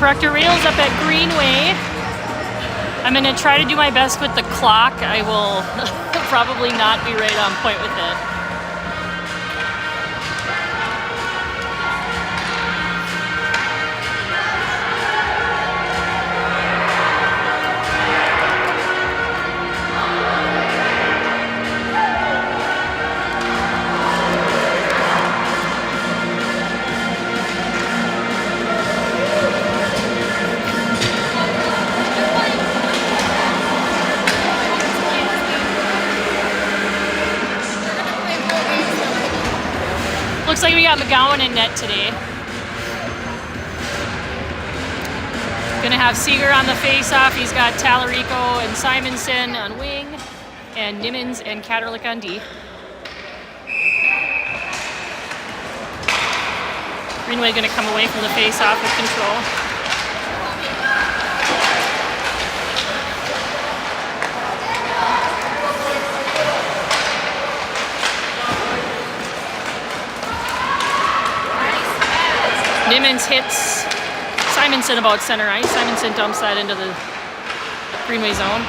Proctor rails up at Greenway. I'm going to try to do my best with the clock. I will probably not be right on point with it. Looks like we got McGowan in net today. Gonna have Seeger on the face-off. He's got Tallarico and Simonson on wing, and Nimmons and Katerlich on D. Greenway gonna come away from the face-off with control. Nimmons hits Simonson about center ice. Simonson dumps that into the Greenway zone.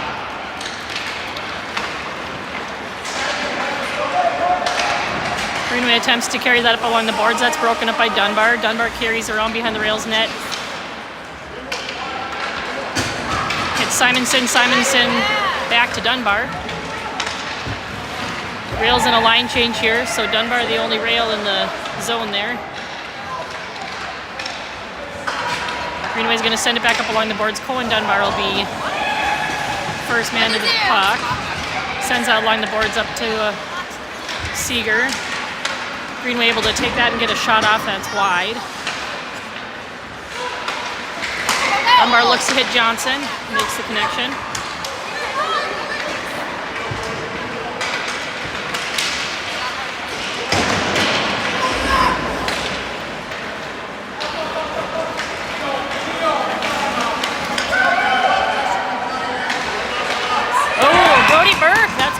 Greenway attempts to carry that up along the boards. That's broken up by Dunbar. Dunbar carries around behind the rails net. Hits Simonson. Simonson back to Dunbar. Rails in a line change here, so Dunbar the only rail in the zone there. Greenway's going to send it back up along the boards. Cohen Dunbar will be first man to the puck. Sends that along the boards up to Seeger. Greenway able to take that and get a shot off. That's wide. Dunbar looks to hit Johnson. Makes the connection.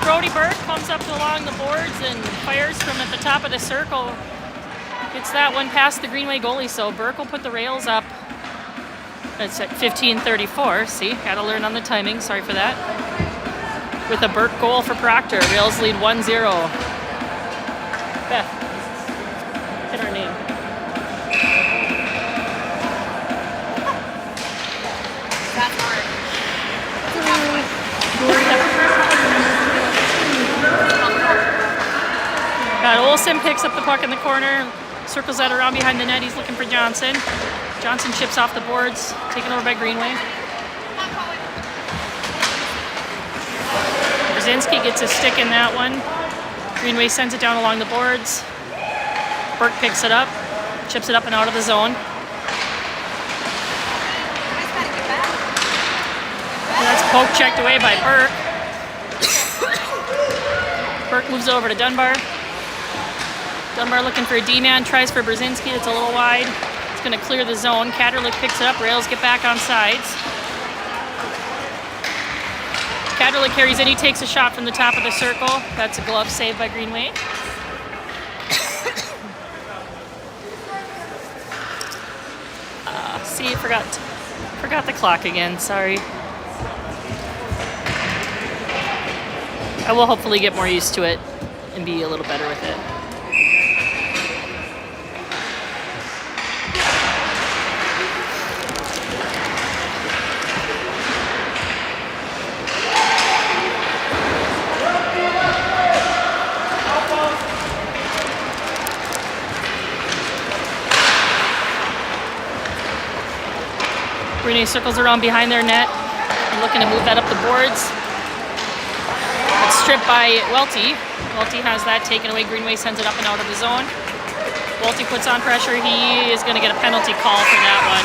Brody Burke comes up along the boards and fires from at the top of the circle. Gets that one past the Greenway goalie, so Burke will put the rails up. It's at 15:34. See, gotta learn on the timing. Sorry for that. With a Burke goal for Proctor. Rails lead 1-0. Beth, hit our name. That's hard. Olsen picks up the puck in the corner, circles that around behind the net. He's looking for Johnson. Johnson chips off the boards, taken over by Greenway. Brzezinski gets a stick in that one. Greenway sends it down along the boards. Burke picks it up, chips it up and out of the zone. And that's poke checked away by Burke. Burke moves over to Dunbar. Dunbar looking for a D-man, tries for Brzezinski. It's a little wide. It's going to clear the zone. Katerlich picks it up. Rails get back on sides. Katerlich carries in. He takes a shot from the top of the circle. That's a glove save by Greenway. See, forgot the clock again. Sorry. I will hopefully get more used to it and be a little better with it. Greenway circles around behind their net. I'm looking to move that up the boards. It's stripped by Welty. Welty has that taken away. Greenway sends it up and out of the zone. Welty puts on pressure. He is going to get a penalty call for that one.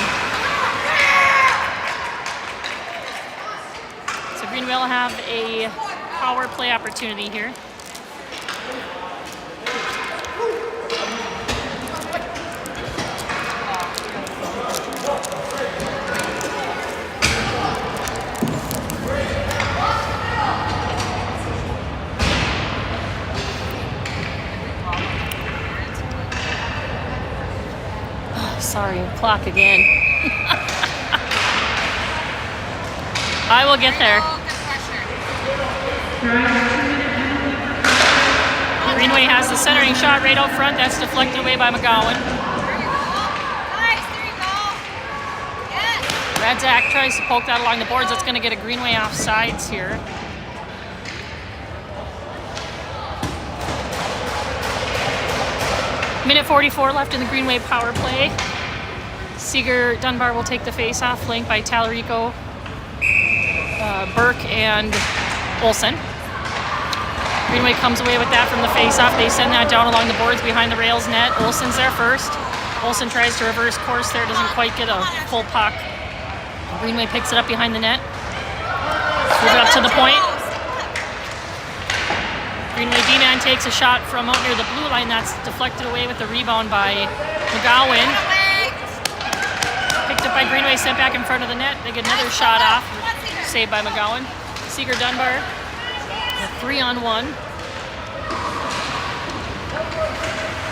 So Greenway will have a power play opportunity here. Sorry, clock again. I will get there. Oh, good pressure. Greenway has the centering shot right out front. That's deflected away by McGowan. There you go. Nice, there you go. Yes. Radzak tries to poke that along the boards. That's going to get a Greenway off sides here. Minute 44 left in the Greenway power play. Seeger Dunbar will take the face-off, flanked by Talarico, Burke, and Olsen. Greenway comes away with that from the face-off. They send that down along the boards behind the rails net. Olsen's there first. Olsen tries to reverse course there, doesn't quite get a full puck. Greenway picks it up behind the net. Moves it up to the point. Greenway D-man takes a shot from out near the blue line. That's deflected away with the rebound by McGowan. Picked up by Greenway, sent back in front of the net. They get another shot off, saved by McGowan. Seeger Dunbar, a 3-on-1.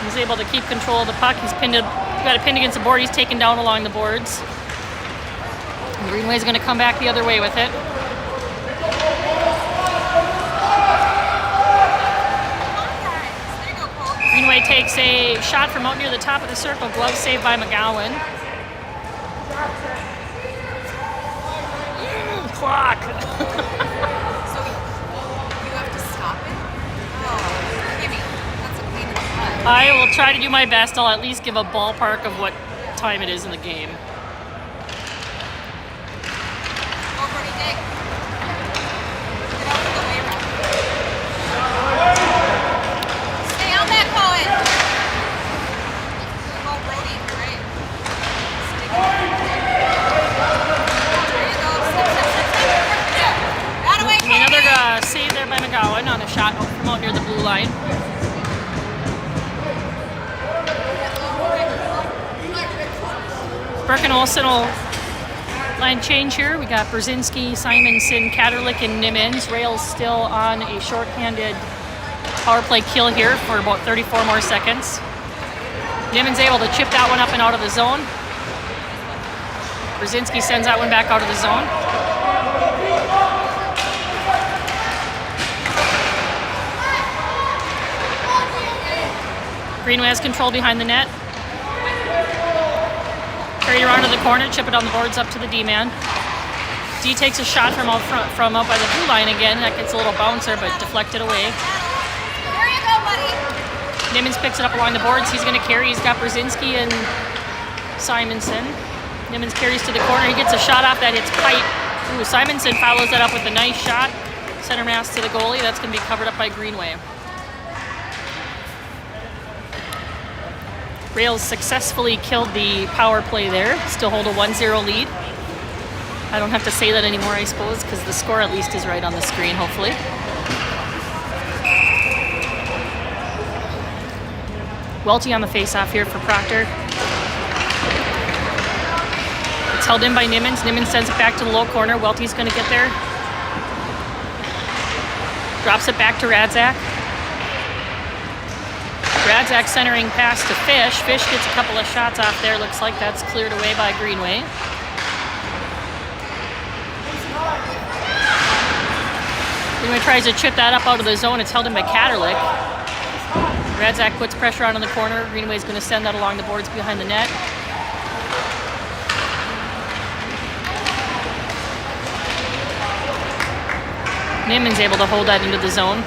He's able to keep control of the puck. He's got it pinned against the board. He's taken down along the boards. And Greenway's going to come back the other way with it. Greenway takes a shot from out near the top of the circle. Glove saved by McGowan. Clock. So you have to stop it? Oh, give me. That's a pain in the butt. I will try to do my best. I'll at least give a ballpark of what time it is in the game. Go, Brody, dig. Get out of the way, Rob. Stay on that, Cohen. Go, Brody. You're right. Stick it. There you go. Step. That away, Cohen. Another save there by McGowan on a shot from out near the blue line. Burke and Olsen will line change here. We got Brzezinski, Simonson, Katerlik, and Nimmons. Rails still on a shorthanded power play kill here for about 34 more seconds. Nimmons able to chip that one up and out of the zone. Brzezinski sends that one back out of the zone. Greenway has control behind the net. Carried around to the corner, chip it on the boards up to the D-man. D takes a shot from out front, from out by the blue line again. That gets a little bouncer, but deflected away. There you go, buddy. Nimmons picks it up along the boards. He's going to carry. He's got Brzezinski and Simonson. Nimmons carries to the corner. He gets a shot off that hits pipe. Ooh, Simonson follows that up with a nice shot. Center mass to the goalie. That's going to be covered up by Greenway. Rails successfully killed the power play there. Still hold a 1-0 lead. I don't have to say that anymore, I suppose, because the score at least is right on the screen, hopefully. Welty on the face-off here for Proctor. It's held in by Nimmons. Nimmons sends it back to the low corner. Welty's going to get there. Drops it back to Radzak. Radzak centering pass to Fish. Fish gets a couple of shots off there. Looks like that's cleared away by Greenway. Greenway tries to chip that up out of the zone. It's held in by Katerlik. Radzak puts pressure on in the corner. Greenway's going to send that along the boards behind the net. Nimmons able to hold that into the zone.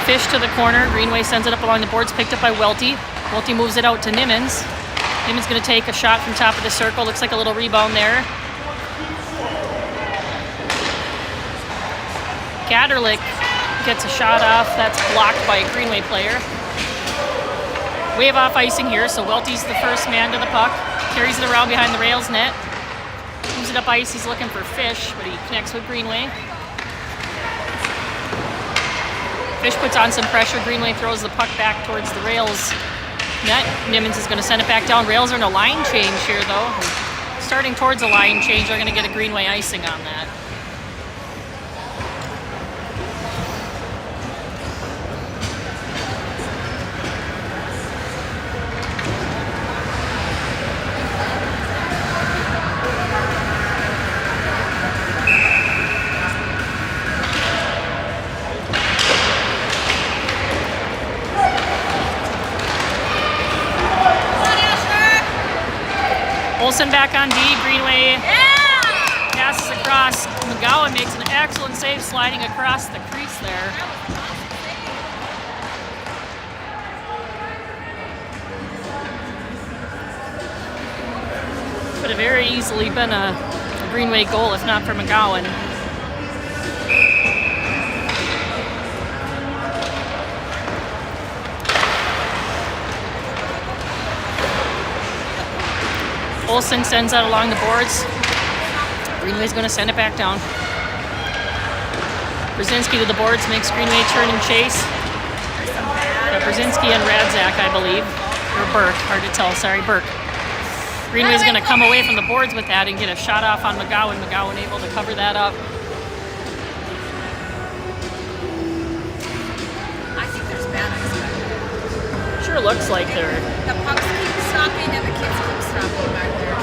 Fish to the corner. Greenway sends it up along the boards, picked up by Welty. Welty moves it out to Nimmons. Nimmons going to take a shot from top of the circle. Looks like a little rebound there. Katerlik gets a shot off. That's blocked by a Greenway player. Wave off icing here, so Welty's the first man to the puck. Carries it around behind the rails net. Moves it up ice. He's looking for Fish, but he connects with Greenway. Fish puts on some pressure. Greenway throws the puck back towards the rails net. Nimmons is going to send it back down. Rails are in a line change here, though. Starting towards a line change, they're going to get a Greenway icing on that. Olsen back on D. Greenway Yeah! passes across. McGowan makes an excellent save sliding across the crease there. Could have very easily been a Greenway goal if not for McGowan. Olsen sends that along the boards. Greenway's going to send it back down. Brzezinski to the boards, makes Greenway turn and chase. Brzezinski and Radzak, I believe. Or Burke, hard to tell, sorry, Burke. Greenway's going to come away from the boards with that and get a shot off on McGowan. McGowan able to cover that up. I think there's bad ice back there. Sure looks like they're... The pucks keep stopping and the kids keep stopping back there.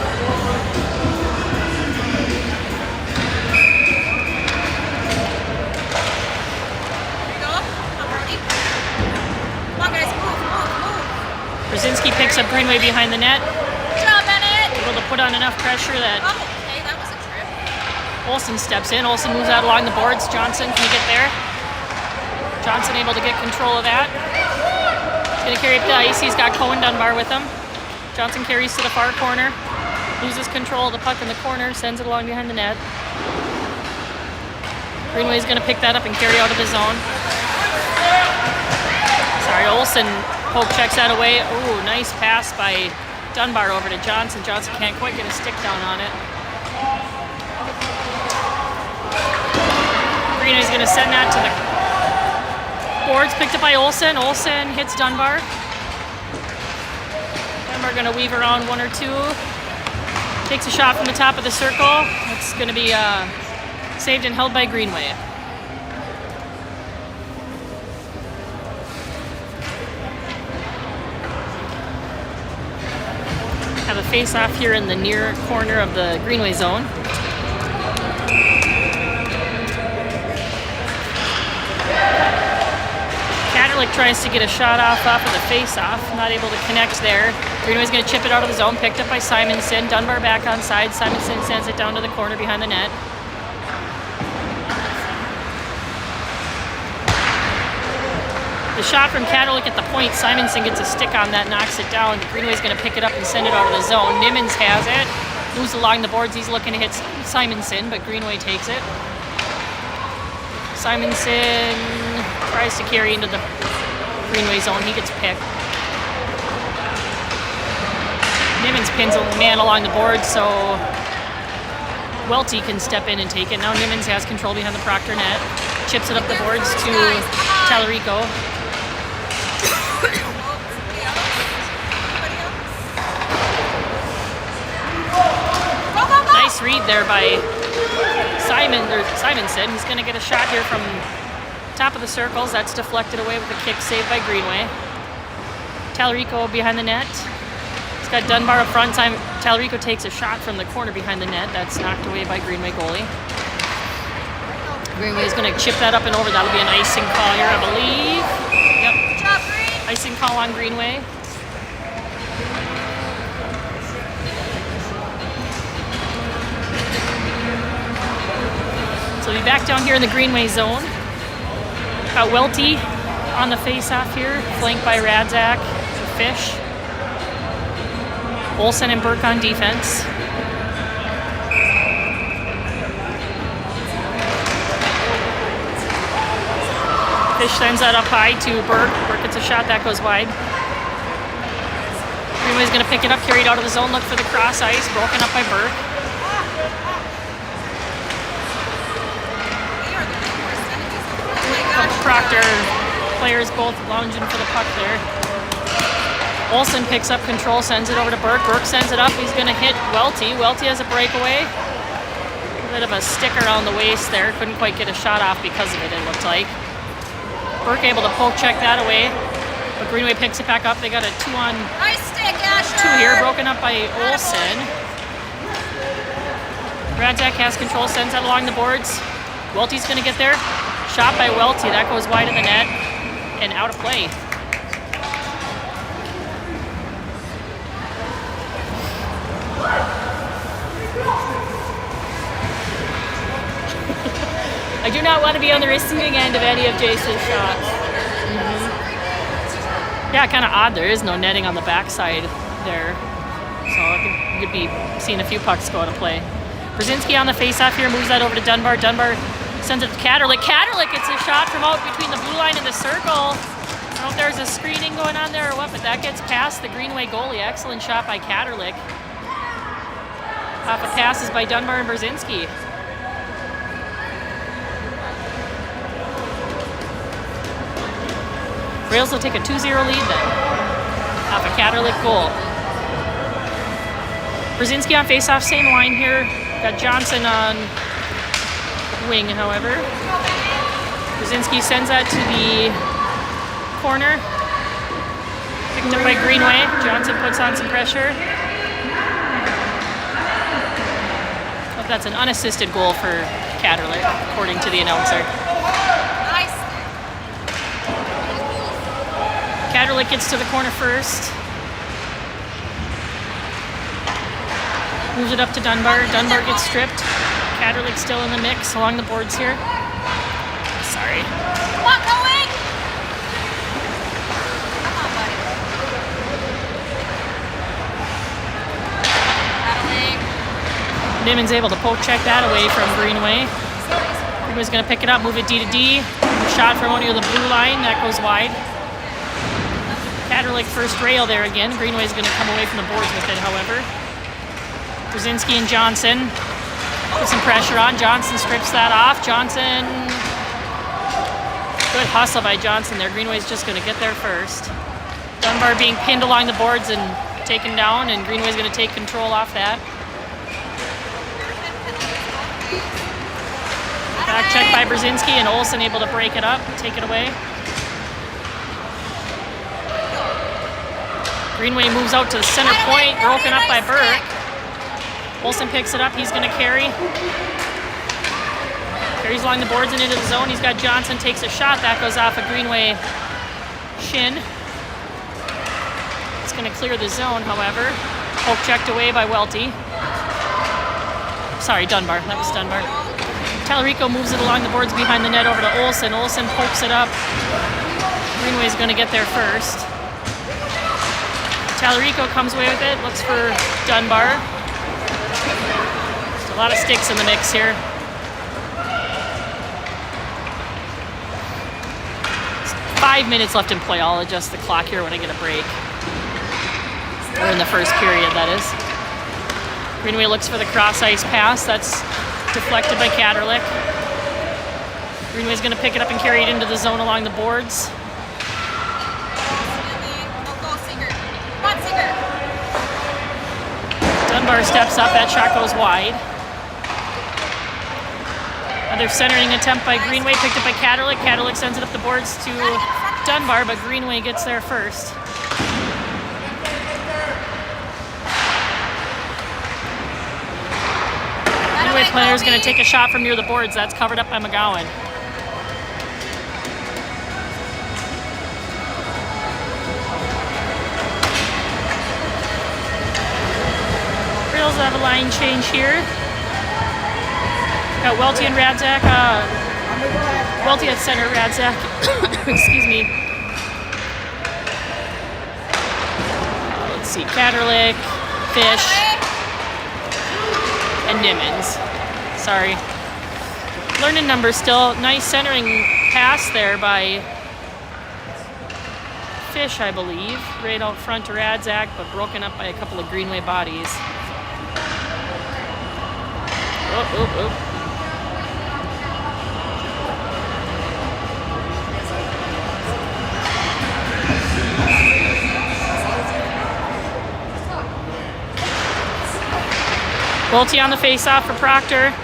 Brzezinski picks up Greenway behind the net. Good job, Bennett! Able to put on enough pressure that Oh, okay, that was a trip. Olsen steps in. Olsen moves out along the boards. Johnson, can you get there? Johnson able to get control of that. He's going to carry up the ice. He's got Cohen Dunbar with him. Johnson carries to the far corner. Loses control of the puck in the corner. Sends it along behind the net. Greenway's going to pick that up and carry out of the zone. Sorry, Olsen poke checks that away. Ooh, nice pass by Dunbar over to Johnson. Johnson can't quite get a stick down on it. Greenway's going to send that to the boards. Picked up by Olsen. Olsen hits Dunbar. Dunbar going to weave around one or two. Takes a shot from the top of the circle. It's going to be saved and held by Greenway. Have a face-off here in the near corner of the Greenway zone. Katerlik tries to get a shot off of the face-off, not able to connect there. Greenway's going to chip it out of the zone, picked up by Simonson. Dunbar back on side. Simonson sends it down to the corner behind the net. The shot from Katerlik at the point, Simonson gets a stick on that, knocks it down. Greenway's going to pick it up and send it out of the zone. Nimmons has it. Moves along the boards. He's looking to hit Simonson, but Greenway takes it. Simonson tries to carry into the Greenway zone. He gets picked. Nimmons pins a man along the board, so Welty can step in and take it. Now Nimmons has control behind the Proctor net. Chips it up the boards to Talarico. Nice read there by Simonson. He's going to get a shot here from top of the circles. That's deflected away with a kick saved by Greenway. Talarico behind the net. He's got Dunbar up front. Talarico takes a shot from the corner behind the net. That's knocked away by Greenway goalie. Greenway's going to chip that up and over. That'll be an icing call here, I believe. Yep. Good job, Green. Icing call on Greenway. So we'll be back down here in the Greenway zone. Got Welty on the face-off here, flanked by Radzak, Fish. Olsen and Burke on defense. Fish sends that up high to Burke. Burke gets a shot, that goes wide. Greenway's going to pick it up, carry it out of the zone, look for the cross ice, broken up by Burke. Proctor players both lunging for the puck there. Olsen picks up control, sends it over to Burke. Burke sends it up. He's going to hit Welty. Welty has a breakaway. A bit of a stick around the waist there. Couldn't quite get a shot off because of it, it looked like. Burke able to poke check that away. But Greenway picks it back up. They got a 2-on-2 Nice stick, Asher. here, broken up by Olsen. Radzak has control, sends that along the boards. Welty's going to get there. Shot by Welty, that goes wide of the net and out of play. do not want to be on the receiving end of any of Jason's shots. Yeah, kind of odd. There is no netting on the backside there. So I think you could be seeing a few pucks go out of play. Brzezinski on the faceoff here, moves that over to Dunbar. Dunbar sends it to Katerlik. Katerlik gets a shot from out between the blue line and the circle. I don't know if there's a screening going on there or what, but that gets past the Greenway goalie. Excellent shot by Katerlik. Off of passes by Dunbar and Brzezinski. Rails will take a 2-0 lead then. Off a Katerlik goal. Brzezinski on faceoff, same line here. Got Johnson on wing, however. Brzezinski sends that to the corner. Picked up by Greenway. Johnson puts on some pressure. But that's an unassisted goal for Katerlik, according to the announcer. Katerlik gets to the corner first. Moves it up to Dunbar. Dunbar gets stripped. Katerlik still in the mix along the boards here. Sorry. Come on, going! Come on, buddy. Niman's able to poke check that away from Greenway. Greenway's going to pick it up, move it D to D. Shot from near the blue line. That goes wide. Katerlik first rail there again. Greenway's going to come away from the boards with it, however. Brzezinski and Johnson put some pressure on. Johnson strips that off. Johnson, good hustle by Johnson there. Greenway's just going to get there first. Dunbar being pinned along the boards and taken down, and Greenway's going to take control off that. Back check by Brzezinski, and Olsen able to break it up, take it away. Greenway moves out to the center point, broken up by Burke. Olsen picks it up, he's going to carry. Carries along the boards and into the zone. He's got Johnson, takes a shot. That goes off a Greenway shin. It's going to clear the zone, however. Poke checked away by Welty. Sorry, Dunbar. That was Dunbar. Talarico moves it along the boards behind the net over to Olsen. Olsen pokes it up. Greenway's going to get there first. Talarico comes away with it, looks for Dunbar. There's a lot of sticks in the mix here. It's 5 minutes left in play. I'll adjust the clock here when I get a break. Or in the first period, that is. Greenway looks for the cross-ice pass. That's deflected by Katerlik. Greenway's going to pick it up and carry it into the zone along the boards. Dunbar steps up, that shot goes wide. Another centering attempt by Greenway, picked up by Katerlik. Katerlik sends it up the boards to Dunbar, but Greenway gets there first. Greenway player is going to take a shot from near the boards. That's covered up by McGowan. Have a line change here. Got Welty and Radzak. Welty at center, Radzak. Excuse me. Let's see. Katerlik, Fish, and Nimmons. Sorry. Learning numbers still. Nice centering pass there by Fish, I believe. Right out front to Radzak, but broken up by a couple of Greenway bodies. Oh. Welty on the face-off for Proctor.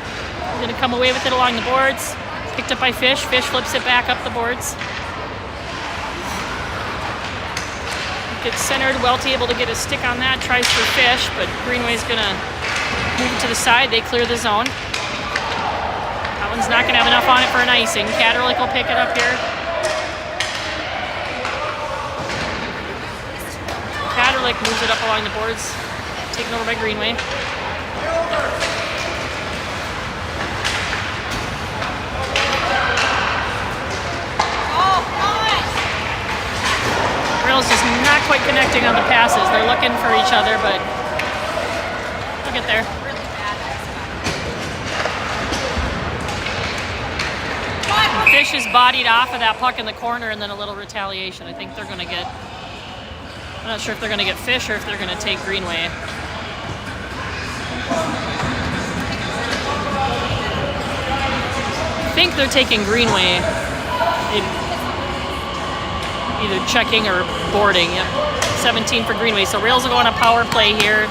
Going to come away with it along the boards. Picked up by Fish. Fish flips it back up the boards. Gets centered. Welty able to get a stick on that. Tries for Fish, but Greenway's going to move it to the side. They clear the zone. That one's not going to have enough on it for an icing. Katerlik will pick it up here. Katerlik moves it up along the boards. Taken over by Greenway. quite connecting on the passes. They're looking for each other, but they'll get there. Really bad. Fish is bodied off of that puck in the corner, and then a little retaliation. I think they're going to get... I'm not sure if they're going to get Fish or if they're going to take Greenway. I think they're taking Greenway. Either checking or boarding. Yep. 17 for Greenway. So Rails will go on a power play here.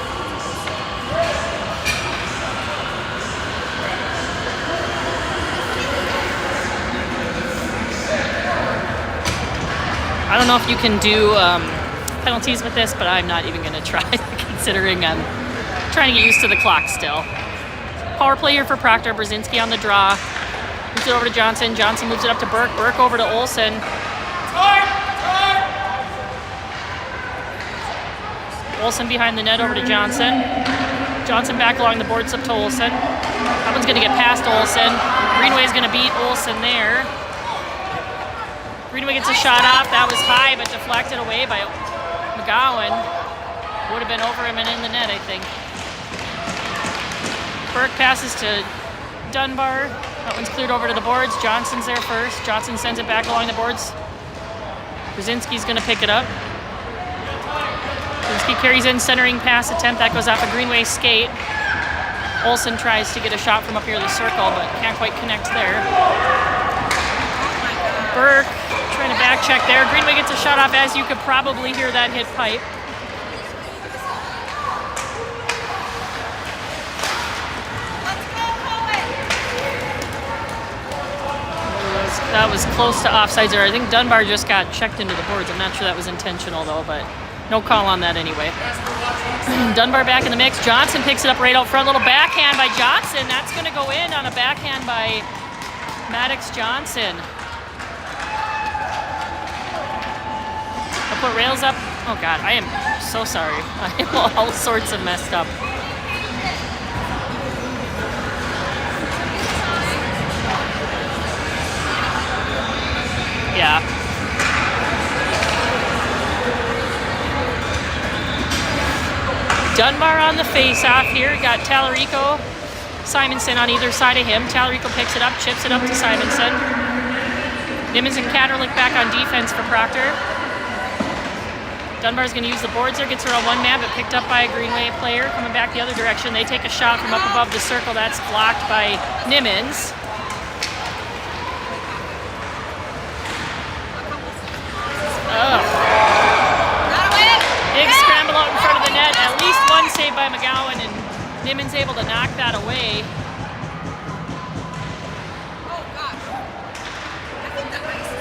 I don't know if you can do penalties with this, but I'm not even going to try, considering I'm trying to get used to the clock still. Power play here for Proctor. Brzezinski on the draw. Moves it over to Johnson. Johnson moves it up to Burke. Burke over to Olsen. Olsen behind the net over to Johnson. Johnson back along the boards up to Olsen. That one's going to get past Olsen. Greenway's going to beat Olsen there. Greenway gets a shot off. That was high, but deflected away by McGowan. Would have been over him and in the net, I think. Burke passes to Dunbar. That one's cleared over to the boards. Johnson's there first. Johnson sends it back along the boards. Brzezinski's going to pick it up. Brzezinski carries in, centering pass attempt. That goes off a Greenway skate. Olsen tries to get a shot from up here in the circle, but can't quite connect there. Burke trying to back check there. Greenway gets a shot off, as you could probably hear that hit pipe. That was close to offsides there. I think Dunbar just got checked into the boards. I'm not sure that was intentional though, but no call on that anyway. Dunbar back in the mix. Johnson picks it up right out front. Little backhand by Johnson. That's going to go in on a backhand by Maddox Johnson. I'll put Rails up. Oh God, I am so sorry. I am all sorts of messed up. Yeah. Dunbar on the face-off here. Got Tallarico, Simonson on either side of him. Tallarico picks it up, chips it up to Simonson. Nimmons and Katerlich back on defense for Proctor. Dunbar's going to use the boards there. Gets her on one man, but picked up by a Greenway player. Coming back the other direction. They take a shot from up above the circle. That's blocked by Nimmons. Big scramble out in front of the net. At least one save by McGowan, and Nimmons able to knock that away. Oh, gosh. I think that ice is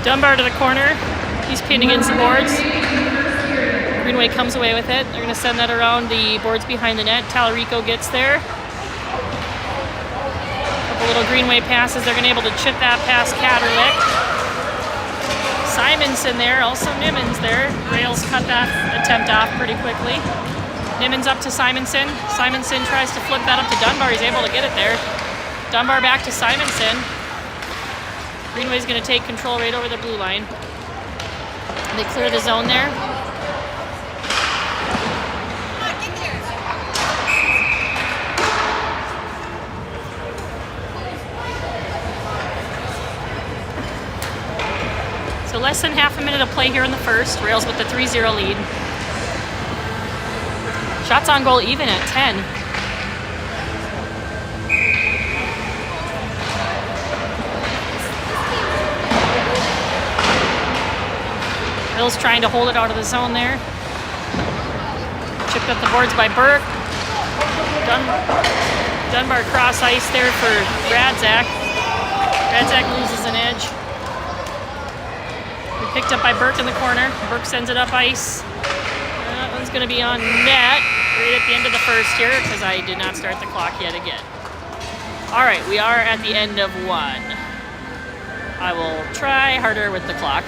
Dunbar to the corner. He's pinned against the boards. Greenway comes away with it. They're going to send that around the boards behind the net. Tallarico gets there. Couple little Greenway passes. They're going to be able to chip that past Katerlich. Simonson there. Also Nimmons there. Rails cut that attempt off pretty quickly. Nimmons up to Simonson. Simonson tries to flip that up to Dunbar. He's able to get it there. Dunbar back to Simonson. Greenway's going to take control right over the blue line. They clear the zone there. So less than half a minute of play here in the first. Rails with the 3-0 lead. Shots on goal even at 10. Rails trying to hold it out of the zone there. Chipped up the boards by Burke. Dunbar cross ice there for Radzak. Radzak loses an edge. Picked up by Burke in the corner. Burke sends it up ice. That one's going to be on net right at the end of the first here because I did not start the clock yet again. All right, we are at the end of one. I will try harder with the clock.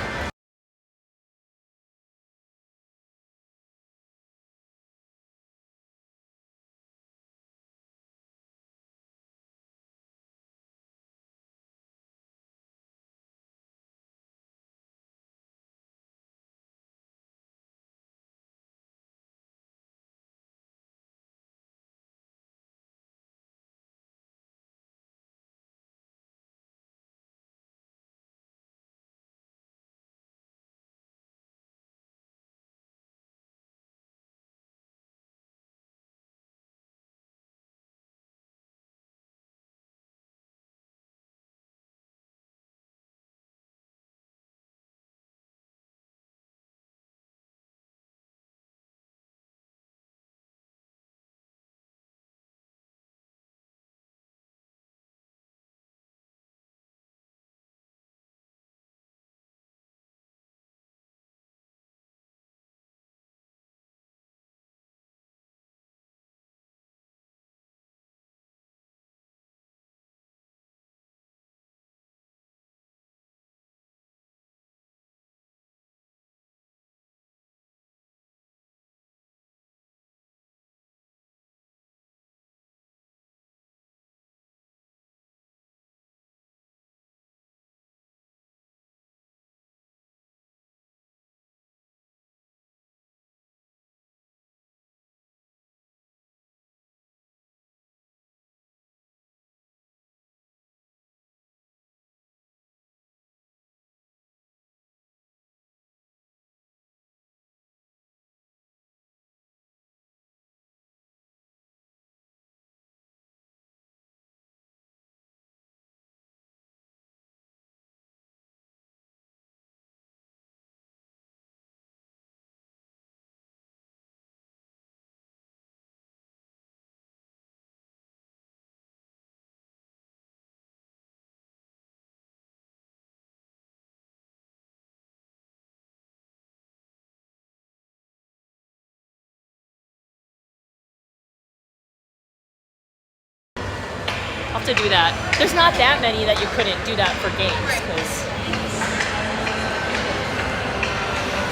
yourself to do that. There's not that many that you couldn't do that for games.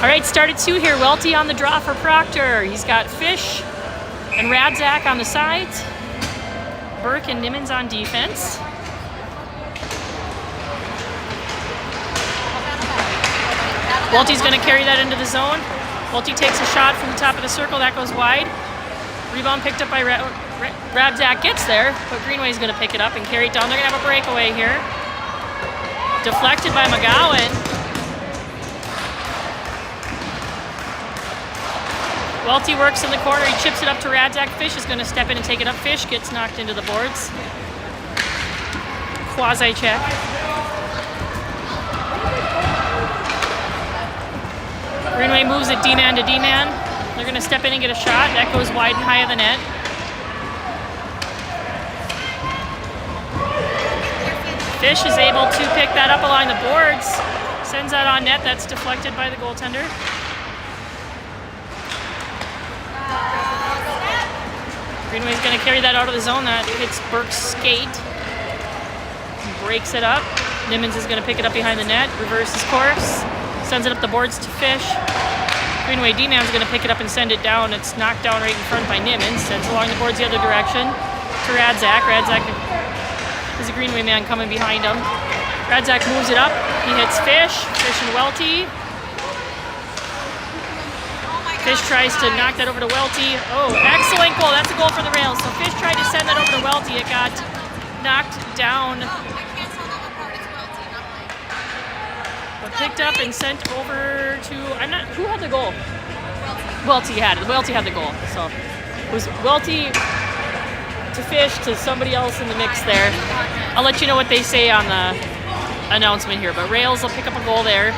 All right, start at 2 here. Welty on the draw for Proctor. He's got Fish and Radzak on the sides. Burke and Nimmons on defense. Welty's going to carry that into the zone. Welty takes a shot from the top of the circle. That goes wide. Rebound picked up by Radzak. Gets there, but Greenway's going to pick it up and carry it down. They're going to have a breakaway here. Deflected by McGowan. Welty works in the corner. He chips it up to Radzak. Fish is going to step in and take it up. Fish gets knocked into the boards. Quasi check. Greenway moves it D-man to D-man. They're going to step in and get a shot. That goes wide and high of the net. Fish is able to pick that up along the boards. Sends that on net. That's deflected by the goaltender. Greenway's going to carry that out of the zone. That hits Burke's skate. Breaks it up. Nimmons is going to pick it up behind the net. Reverses course. Sends it up the boards to Fish. Greenway D-man's going to pick it up and send it down. It's knocked down right in front by Nimmons. Sends along the boards the other direction to Radzak. Radzak is a Greenway man coming behind him. Radzak moves it up. He hits Fish. Fish and Welty. Fish tries to knock that over to Welty. Oh, excellent goal. That's a goal for the Rails. So Fish tried to send that over to Welty. It got knocked down. But picked up and sent over to, who had the goal? Welty had it. Welty had the goal. So it was Welty to Fish to somebody else in the mix there. I'll let you know what they say on the announcement here. But Rails will pick up a goal there.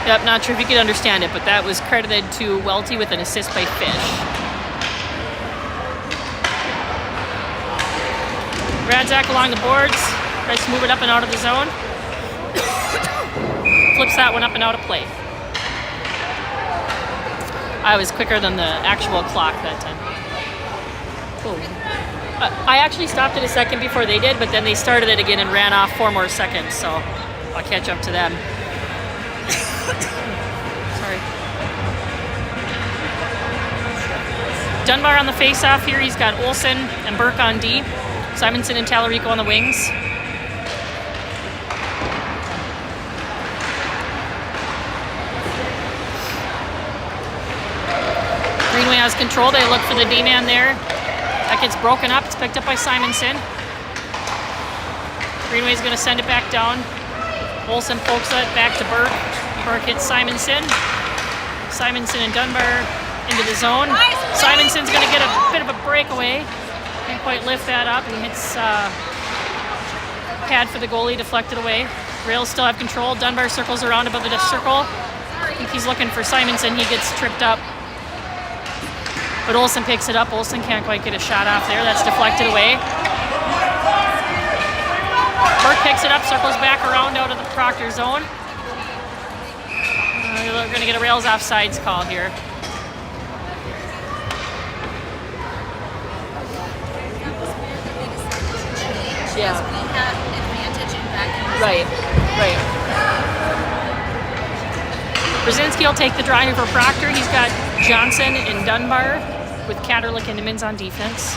Yep, not sure if you could understand it, but that was credited to Welty with an assist by Fish. Radzak along the boards, tries to move it up and out of the zone. Flips that one up and out of play. I was quicker than the actual clock that time. Cool. I actually stopped it a second before they did, but then they started it again and ran off 4 more seconds, so I'll catch up to them. Sorry. Dunbar on the face-off here. He's got Olsen and Burke on D. Simonson and Tallarico on the wings. Greenway has control. They look for the D-man there. That gets broken up. It's picked up by Simonson. Greenway's going to send it back down. Olsen pokes it back to Burke. Burke hits Simonson. Simonson and Dunbar into the zone. Simonson's going to get a bit of a breakaway. Can't quite lift that up. He hits pad for the goalie, deflected away. Rails still have control. Dunbar circles around above the circle. I think he's looking for Simonson. He gets tripped up. But Olsen picks it up. Olsen can't quite get a shot off there. That's deflected away. Burke picks it up, circles back around out of the Proctor zone. We're going to get a Rails offsides call here. Yeah. Right. Brzezinski will take the draw here for Proctor. He's got Johnson and Dunbar with Katerlik and Nimmons on defense.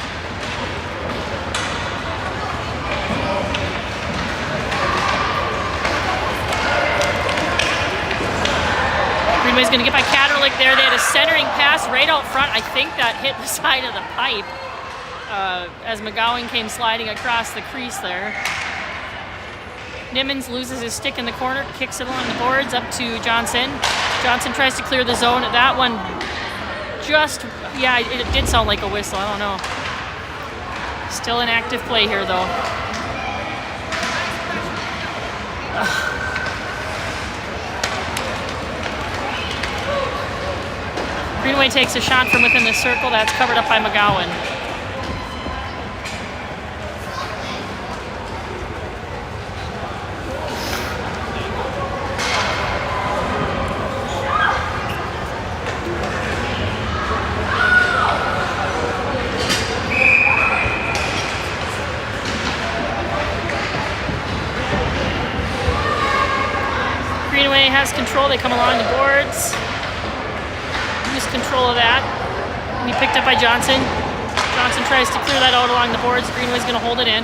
Greenway's going to get by Katerlik there. They had a centering pass right out front. I think that hit the side of the pipe as McGowan came sliding across the crease there. Nimmons loses his stick in the corner, kicks it along the boards up to Johnson. Johnson tries to clear the zone. That one just, yeah, it did sound like a whistle. I don't know. Still an active play here, though. Greenway takes a shot from within the circle. That's covered up by McGowan. Greenway has control. They come along the boards. Lose control of that. And he picked up by Johnson. Johnson tries to clear that out along the boards. Greenway's going to hold it in.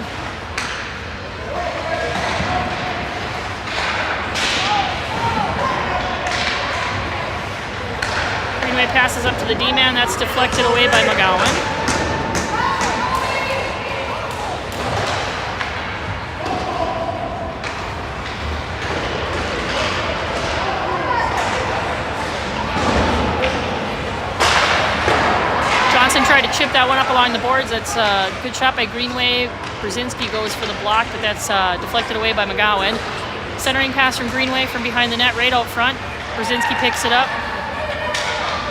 Greenway passes up to the D-man. That's deflected away by McGowan. Tried to chip that one up along the boards. That's a good shot by Greenway. Brzezinski goes for the block, but that's deflected away by McGowan. Centering pass from Greenway from behind the net right out front. Brzezinski picks it up.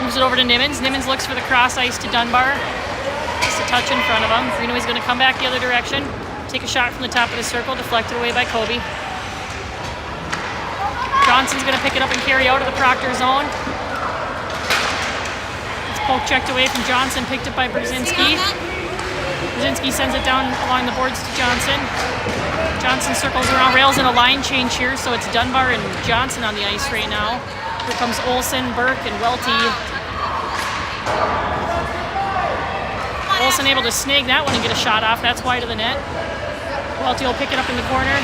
Moves it over to Nimmons. Nimmons looks for the cross ice to Dunbar. Just a touch in front of him. Greenway's going to come back the other direction. Take a shot from the top of the circle. Deflected away by Kobe. Johnson's going to pick it up and carry out of the Proctor zone. Poke checked away from Johnson, picked up by Brzezinski. Brzezinski sends it down along the boards to Johnson. Johnson circles around, rails in a line change here, so it's Dunbar and Johnson on the ice right now. Here comes Olsen, Burke, and Welty. Olsen able to snag that one and get a shot off. That's wide of the net. Welty will pick it up in the corner.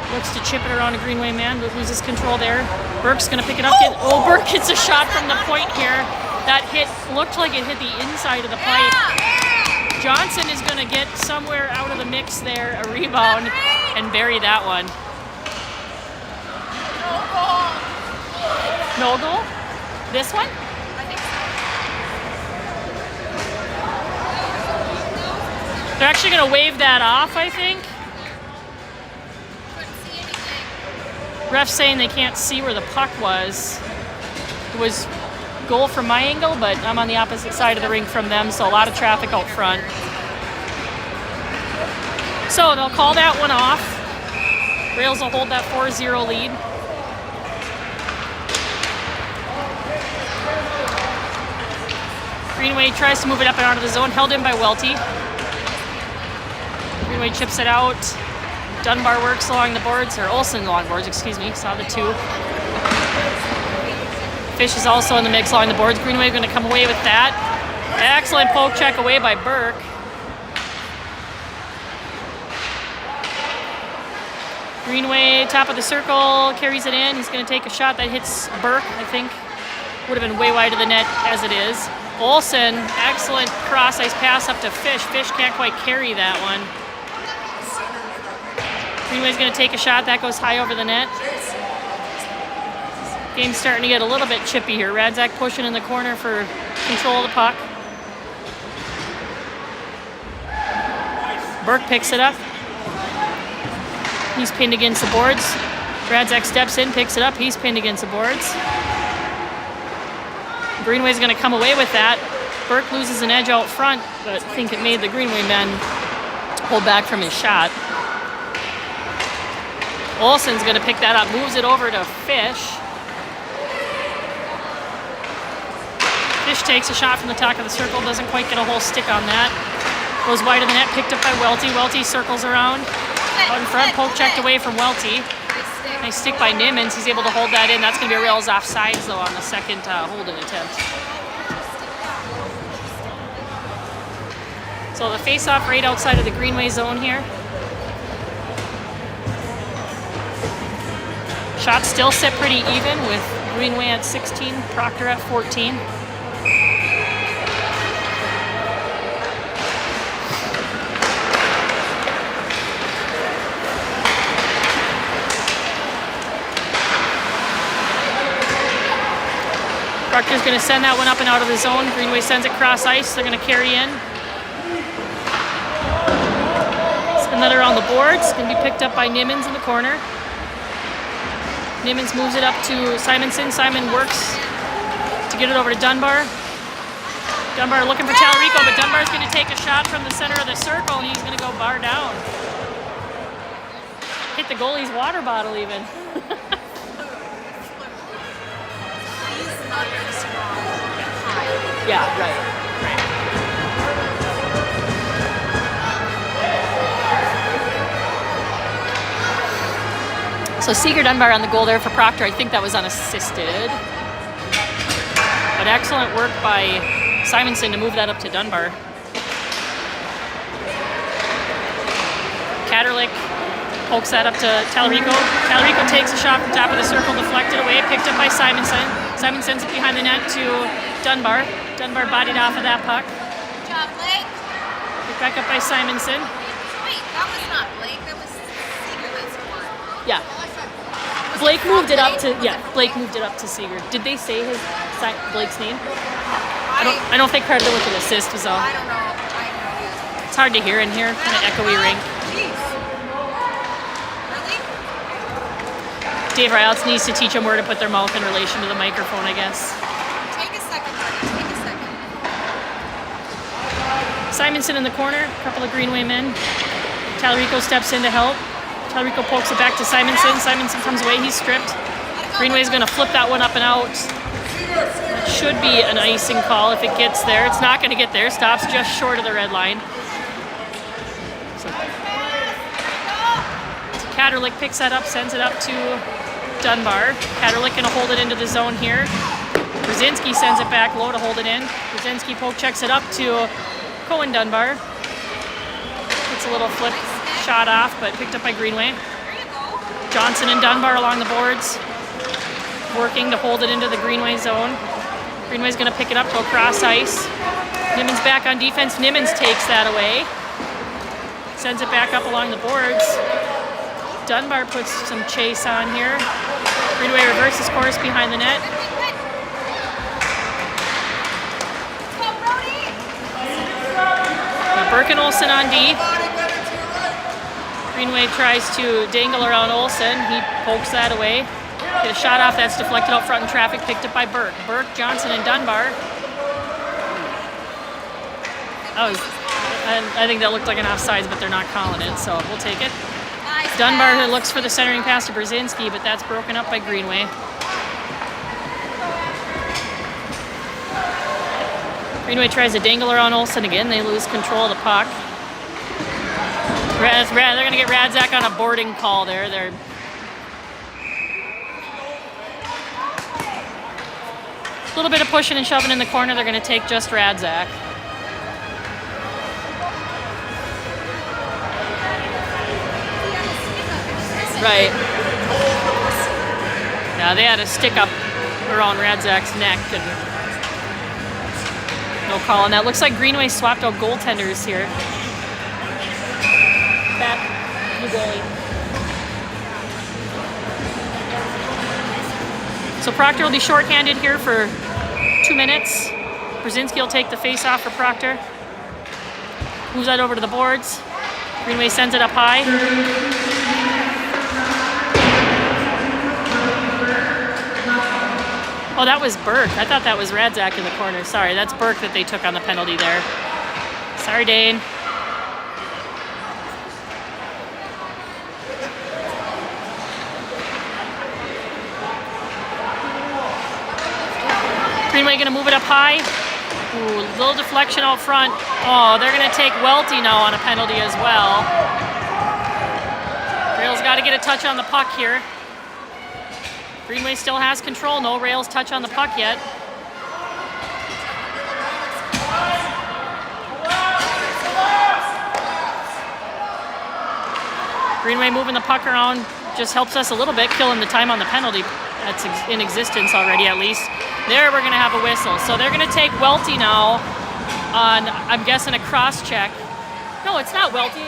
Looks to chip it around a Greenway man, but loses control there. Burke's going to pick it up. Burke gets a shot from the point here. That hit looked like it hit the inside of the pipe. Johnson is going to get somewhere out of the mix there, a rebound, and bury that one. No goal? This one? They're actually going to wave that off, I think. Ref's saying they can't see where the puck was. It was goal from my angle, but I'm on the opposite side of the rink from them, so a lot of traffic out front. So they'll call that one off. Rails will hold that 4-0 lead. Greenway tries to move it up and out of the zone, held in by Welty. Greenway chips it out. Dunbar works along the boards, or Olsen along boards, excuse me, saw the two. Fish is also in the mix along the boards. Greenway going to come away with that. Excellent poke check away by Burke. Greenway, top of the circle, carries it in. He's going to take a shot that hits Burke, I think. Would have been way wide of the net as it is. Olsen, excellent cross ice pass up to Fish. Fish can't quite carry that one. Greenway's going to take a shot. That goes high over the net. Game's starting to get a little bit chippy here. Radzak pushing in the corner for control of the puck. Burke picks it up. He's pinned against the boards. Radzak steps in, picks it up. He's pinned against the boards. Greenway's going to come away with that. Burke loses an edge out front, but I think it made the Greenway men hold back from his shot. Olsen's going to pick that up, moves it over to Fish. Fish takes a shot from the top of the circle, doesn't quite get a whole stick on that. Goes wide of the net, picked up by Welty. Welty circles around. Out in front, poke checked away from Welty. Nice stick by Nimmons. He's able to hold that in. That's going to be a rails offsides, though, on the second holding attempt. So the face-off right outside of the Greenway zone here. Shots still set pretty even with Greenway at 16, Proctor at 14. Proctor's going to send that one up and out of the zone. Greenway sends it cross ice. They're going to carry in. Send that around the boards. It's going to be picked up by Nimmons in the corner. Nimmons moves it up to Simonson. Simon works to to get it over to Dunbar. Dunbar looking for Talarico, but Dunbar's going to take a shot from the center of the circle, and he's going to go bar down. Hit the goalie's water bottle even. He's not very strong. High. Yeah, right. So Seeger Dunbar on the goal there for Proctor. I think that was unassisted. But excellent work by Simonson to move that up to Dunbar. Katerlik pokes that up to Talarico. Talarico takes a shot from top of the circle, deflected away, picked up by Simonson. Simon sends it behind the net to Dunbar. Dunbar bodied off of that puck. Good job, Blake. Picked back up by Simonson. Wait, that was not Blake. That was Seeger that scored. Yeah. Blake moved it up to Blake moved it up to Seeger. Did they say Blake's name? I don't think credit with an assist was all. I don't know. It's hard to hear in here, kind of echoey ring. Jeez. Really? Dave Riles needs to teach them where to put their mouth in relation to the microphone, I guess. Take a second, buddy. Take a second. Simonson in the corner, a couple of Greenway men. Talarico steps in to help. Talarico pokes it back to Simonson. Simonson comes away, he's stripped. Greenway's gonna flip that one up and out. That should be an icing call if it gets there. It's not gonna get there, stops just short of the red line. So Katerlik picks that up, sends it up to Dunbar. Katerlik gonna hold it into the zone here. Brzezinski sends it back low to hold it in. Brzezinski poke checks it up to Cohen Dunbar. It's a little flip shot off, but picked up by Greenway. Johnson and Dunbar along the boards, working to hold it into the Greenway zone. Greenway's gonna pick it up to a cross ice. Nimmons back on defense. Nimmons takes that away. Sends it back up along the boards. Dunbar puts some chase on here. Greenway reverses course behind the net. Burke and Olsen on D. Greenway tries to dangle around Olsen. He pokes that away. Get a shot off that's deflected out front in traffic, picked up by Burke. Burke, Johnson, and Dunbar. I think that looked like an offsides, but they're not calling it, so we'll take it. Nice Dunbar pass. looks for the centering pass to Brzezinski, but that's broken up by Greenway. Greenway tries to dangle around Olsen again. They lose control of the puck. They're going to get Radzak on a boarding call there. They're a little bit of pushing and shoving in the corner. They're going to take just Radzak. Right. Yeah, they had a stick up around Radzak's neck and no call on that. Looks like Greenway swapped out goaltenders here. Back, new goalie. So Proctor will be shorthanded here for 2 minutes. Brzezinski will take the face off for Proctor. Moves that over to the boards. Greenway sends it up high. Oh, that was Burke. I thought that was Radzak in the corner. Sorry, that's Burke that they took on the penalty there. Sorry, Dane. Greenway gonna move it up high. Ooh, little deflection out front. Oh, they're gonna take Welty now on a penalty as well. Rails gotta get a touch on the puck here. Greenway still has control. No Rails touch on the puck yet. Greenway moving the puck around just helps us a little bit, killing the time on the penalty. That's in existence already, at least. There, we're going to have a whistle. So they're going to take Welty now on, I'm guessing, a cross check. No, it's not Welty.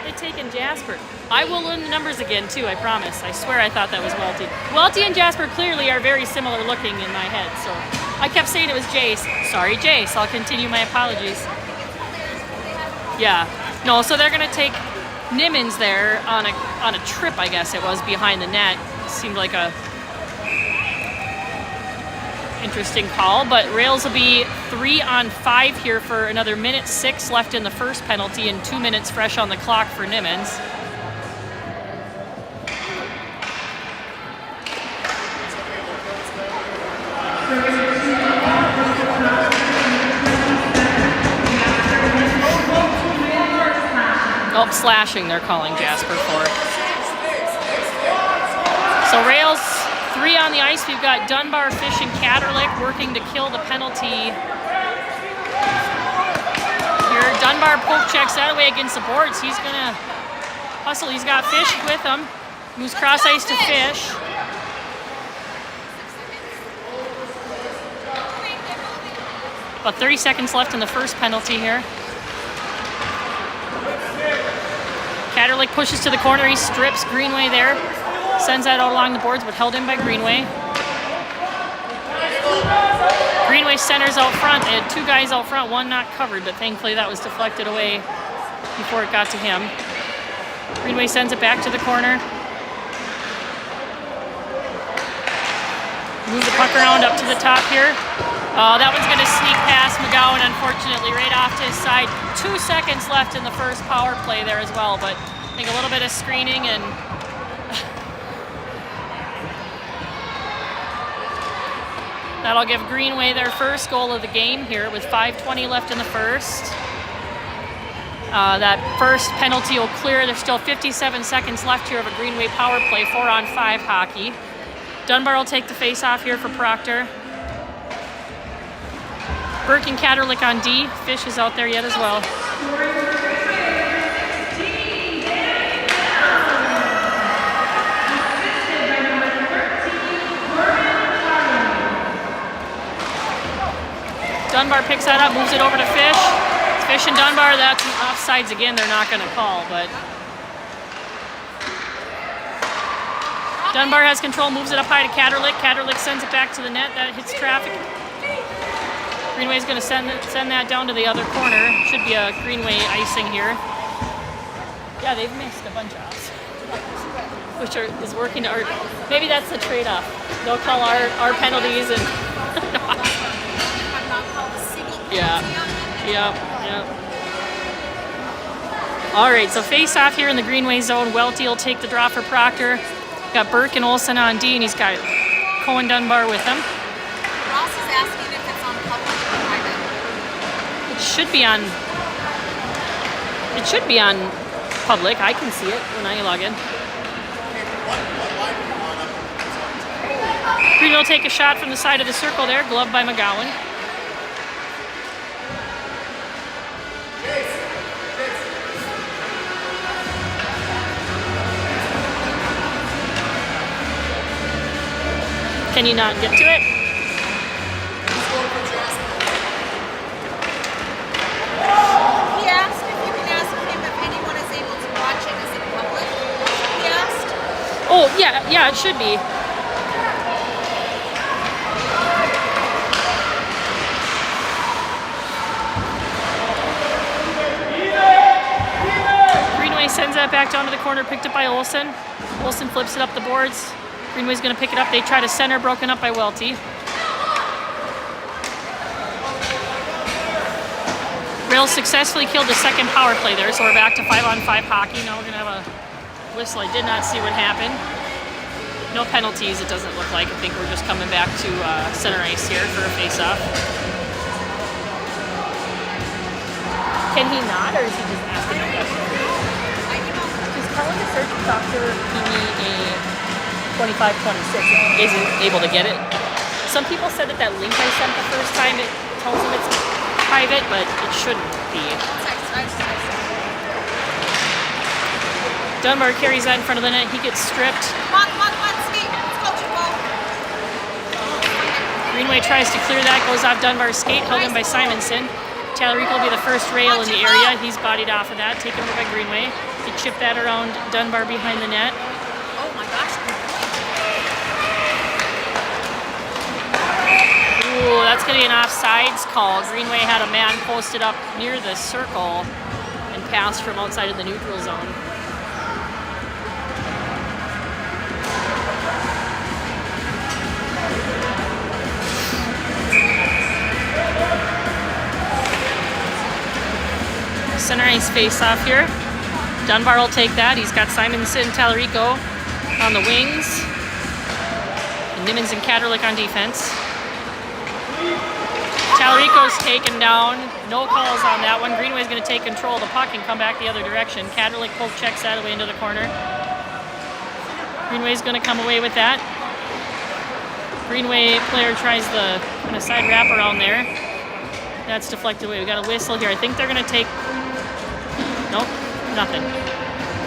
They're taking Jasper. I will learn the numbers again, too, I promise. I swear I thought that was Welty. Welty and Jasper clearly are very similar looking in my head, so I kept saying it was Jace. Sorry, Jace. I'll continue my apologies. Yeah. No, so they're going to take Nimmons there on a trip, I guess it was, behind the net. Seemed like a... interesting call, but rails will be 3 on 5 here for another minute 6 left in the first penalty and 2 minutes fresh on the clock for Nimmons. Oh, slashing they're calling Jasper for. So rails 3 on the ice. We've got Dunbar, Fish, and Catterlick working to kill the penalty. Here, Dunbar poke checks that away against the boards. He's gonna hustle. He's got Fish with him. Moves cross ice to Fish. About 30 seconds left in the first penalty here. Catterlick pushes to the corner. He strips Greenway there. Sends that out along the boards, but held in by Greenway. Greenway centers out front. They had 2 guys out front, 1 not covered, but thankfully that was deflected away before it got to him. Greenway sends it back to the corner. Move the puck around up to the top here. Oh, that one's going to sneak past McGowan, unfortunately, right off to his side. 2 seconds left in the first power play there as well, but I think a little bit of screening and that'll give Greenway their first goal of the game here with 5:20 left in the first. That first penalty will clear. There's still 57 seconds left here of a Greenway power play, 4 on 5 hockey. Dunbar will take the face-off here for Proctor. Burke and Catterlick on D. Fish is out there yet as well. Dunbar picks that up, moves it over to Fish. It's Fish and Dunbar. That's offsides again. They're not going to call, but Dunbar has control, moves it up high to Catterlick. Catterlick sends it back to the net. That hits traffic. Greenway's going to send that down to the other corner. Should be a Greenway icing here. Yeah, they've missed a bunch of us, which is working to our. Maybe that's the trade-off. They'll call our penalties and. Yeah. Yep. All right, so face-off here in the Greenway zone. Welty will take the draw for Proctor. Got Burke and Olsen on D, and he's got Cohen Dunbar with him. Ross is asking if it's on public or private. It should be on public. I can see it when I log in. Green will take a shot from the side of the circle there, gloved by McGowan. Can you not get to it? He asked if you can ask him if anyone is able to watch it. Is it public? He asked. Oh, yeah, it should be. Greenway sends that back down to the corner, picked up by Olsen. Olsen flips it up the boards. Greenway's going to pick it up. They try to center, broken up by Welty. Rails successfully killed the second power play there, so we're back to 5 on 5 hockey. Now we're going to have a whistle. I did not see what happened. No penalties, it doesn't look like. I think we're just coming back to center ice here for a face-off. Can he not, or is he just asking a question? Just calling the search doctor a 25-26 isn't able to get it. Some people said that link I sent the first time, it tells them it's private, but it shouldn't be. Dunbar carries that in front of the net. He gets stripped. Come on, skate. Let's go, Jimbo. Greenway tries to clear that, goes off Dunbar's skate, held in by Simonson. Tallarico will be the first rail in the area. He's bodied off of that, taken over by Greenway. He chipped that around Dunbar behind the net. Oh my gosh. Ooh, that's going to be an offsides call. Greenway had a man posted up near the circle and passed from outside of the neutral zone. center ice face-off here. Dunbar will take that. He's got Simonson, Tallarico on the wings. And Nimmons and Katerlik on defense. Tallarico's taken down. No calls on that one. Greenway's going to take control of the puck and come back the other direction. Katerlik poke checks that away into the corner. Greenway's going to come away with that. Greenway player tries the kind of side wrap around there. That's deflected away. We got a whistle here. I think they're going to take... Nope, nothing.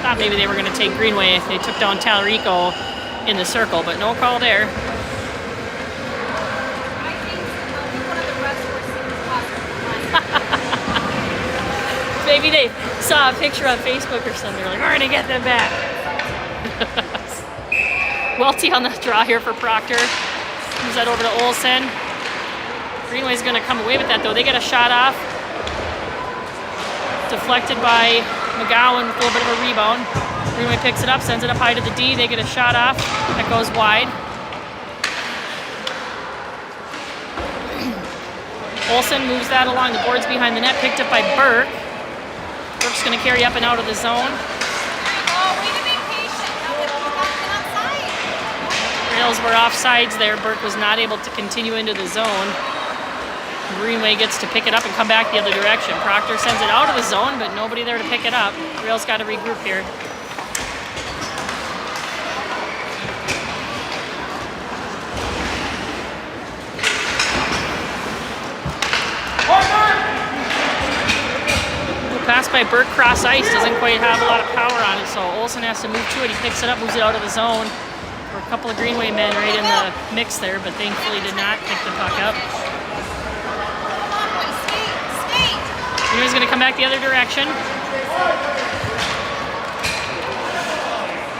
Thought maybe they were going to take Greenway if they took down Tallarico in the circle, but no call there. I think one of the refs were possible. Maybe they saw a picture on Facebook or something. They're like, we're going to get them back. Welty on the draw here for Proctor. Moves that over to Olsen. Greenway's going to come away with that, though. They get a shot off. Deflected by McGowan with a little bit of a rebound. Greenway picks it up, sends it up high to the D. They get a shot off. That goes wide. Olsen moves that along the boards behind the net, picked up by Burke. Burke's going to carry up and out of the zone. Oh, way to be patient. Now get outside. Rails were offsides there. Burke was not able to continue into the zone. Greenway gets to pick it up and come back the other direction. Proctor sends it out of the zone, but nobody there to pick it up. Rails got to regroup here. Pass by Burke cross ice, doesn't quite have a lot of power on it, so Olsen has to move to it. He picks it up, moves it out of the zone. For a couple of Greenway men right in the mix there, but thankfully did not pick the puck up. Greenway's going to come back the other direction.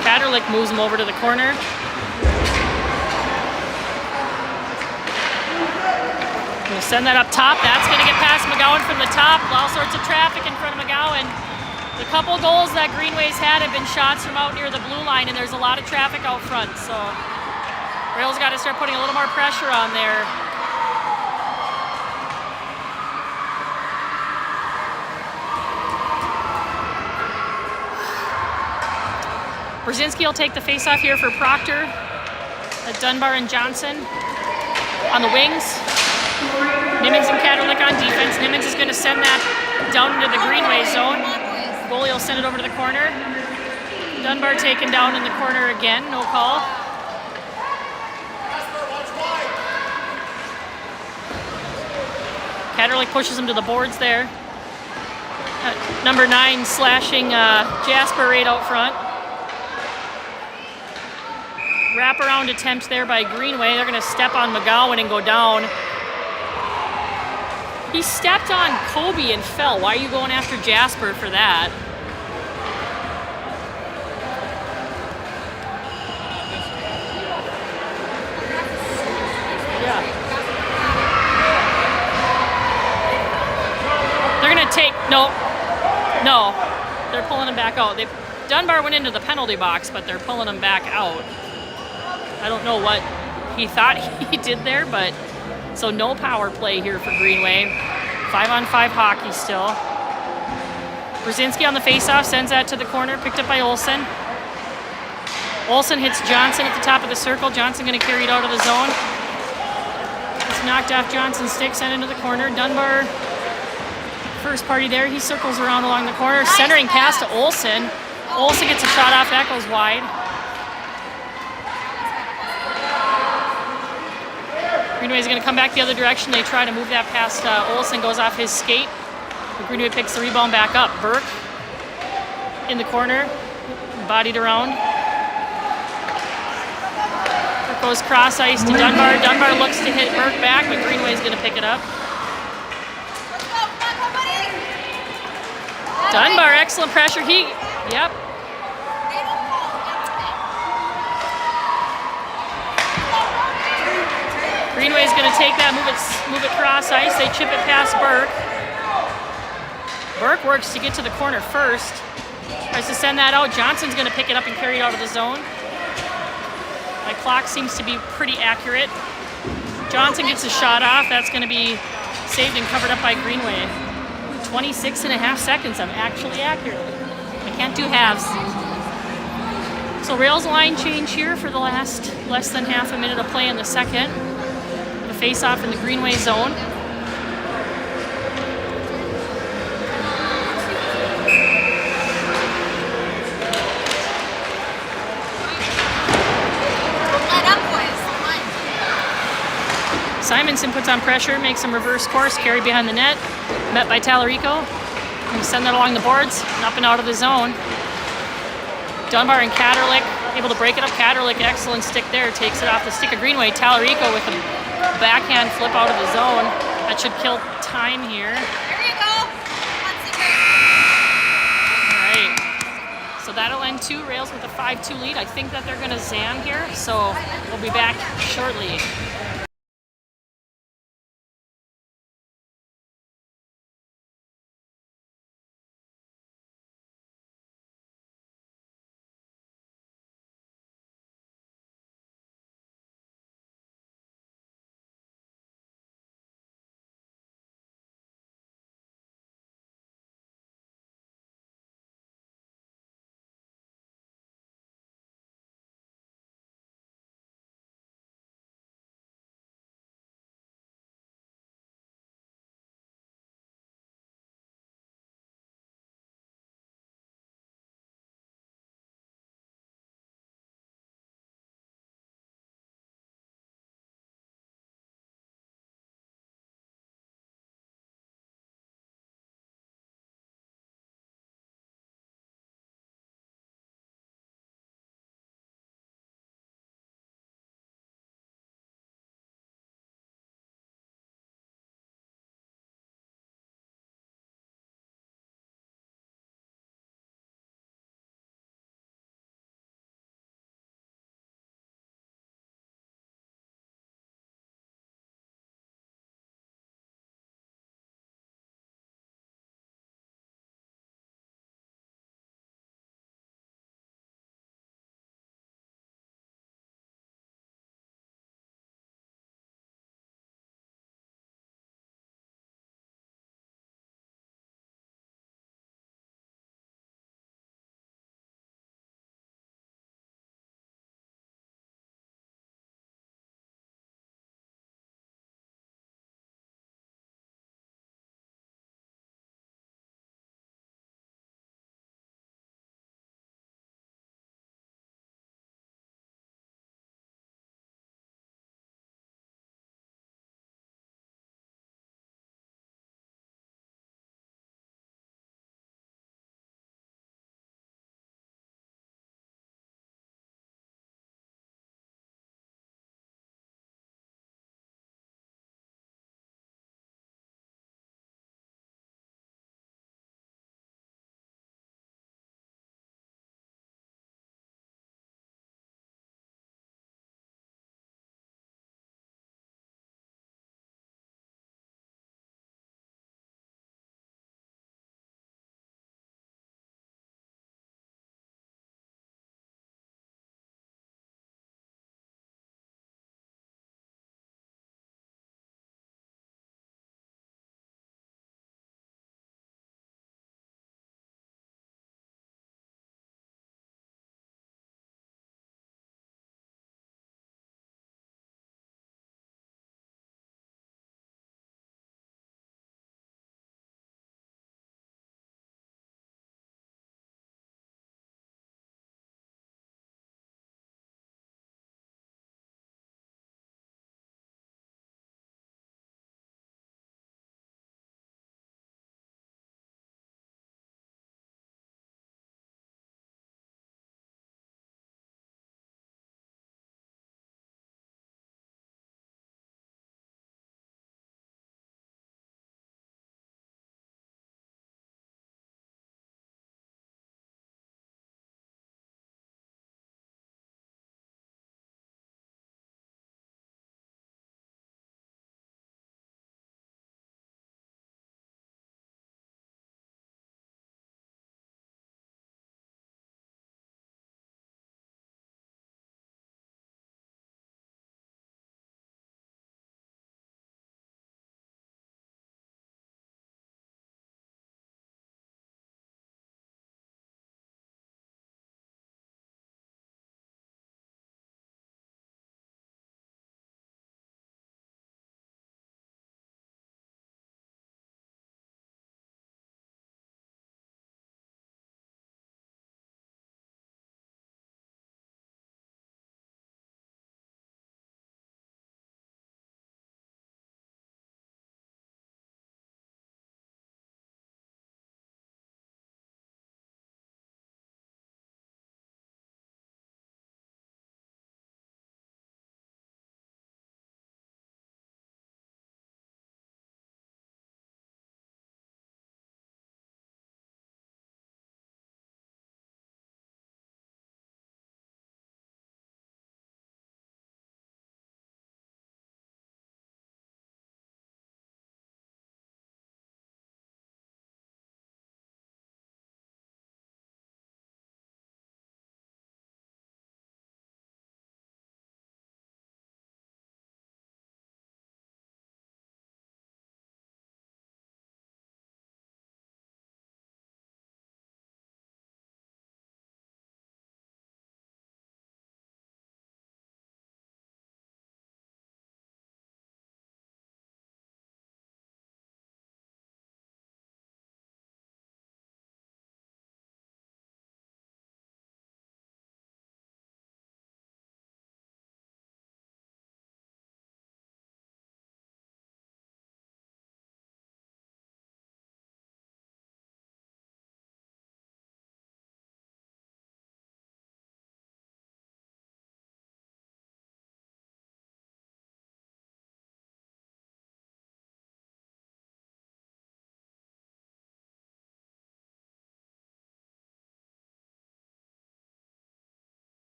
Katerlik moves him over to the corner. We'll send that up top. That's going to get past McGowan from the top. All sorts of traffic in front of McGowan. The couple goals that Greenway's had have been shots from out near the blue line, and there's a lot of traffic out front. So Rails got to start putting a little more pressure on there. Brzezinski will take the face-off here for Proctor. Dunbar and Johnson on the wings. Nimmons and Katerlik on defense. Nimmons is going to send that down into the Greenway zone. Goalie will send it over to the corner. Dunbar taken down in the corner again. No call. Katerlik pushes him to the boards there. Number 9 slashing Jasper right out front. Wraparound attempt there by Greenway. They're going to step on McGowan and go down. He stepped on Kobe and fell. Why are you going after Jasper for that? Yeah. They're going to take... No. They're pulling him back out. Dunbar went into the penalty box, but they're pulling him back out. I don't know what he thought he did there, but... So no power play here for Greenway. 5-on-5 hockey still. Brzezinski on the faceoff, sends that to the corner, picked up by Olsen. Olsen hits Johnson at the top of the circle. Johnson going to carry it out of the zone. It's knocked off Johnson's stick, sent into the corner. Dunbar, first party there. He circles around along the corner, centering pass to Olsen. Olsen gets a shot off, that goes wide. Greenway's going to come back the other direction. They try to move that past Olsen, goes off his skate. Greenway picks the rebound back up. Burke in the corner, bodied around. Burke goes cross ice to Dunbar. Dunbar looks to hit Burke back, but Greenway's going to pick it up. Dunbar, excellent pressure. Yep. Greenway's going to take that, move it cross ice. They chip it past Burke. Burke works to get to the corner first. Tries to send that out. Johnson's going to pick it up and carry it out of the zone. My clock seems to be pretty accurate. Johnson gets a shot off. That's going to be saved and covered up by Greenway. 26 and a half seconds. I'm actually accurate. I can't do halves. So rails line change here for the last less than half a minute of play in the second. The face-off in the Greenway zone. Simonson puts on pressure, makes some reverse course, carry behind the net, met by Tallarico. And send that along the boards and up and out of the zone. Dunbar and Katerlik able to break it up. Katerlik, excellent stick there, takes it off the stick of Greenway. Tallarico with a backhand flip out of the zone. That should kill time here. There you go. All right. So that'll end two rails with a 5-2 lead. I think that they're going to zam here, so we'll be back shortly.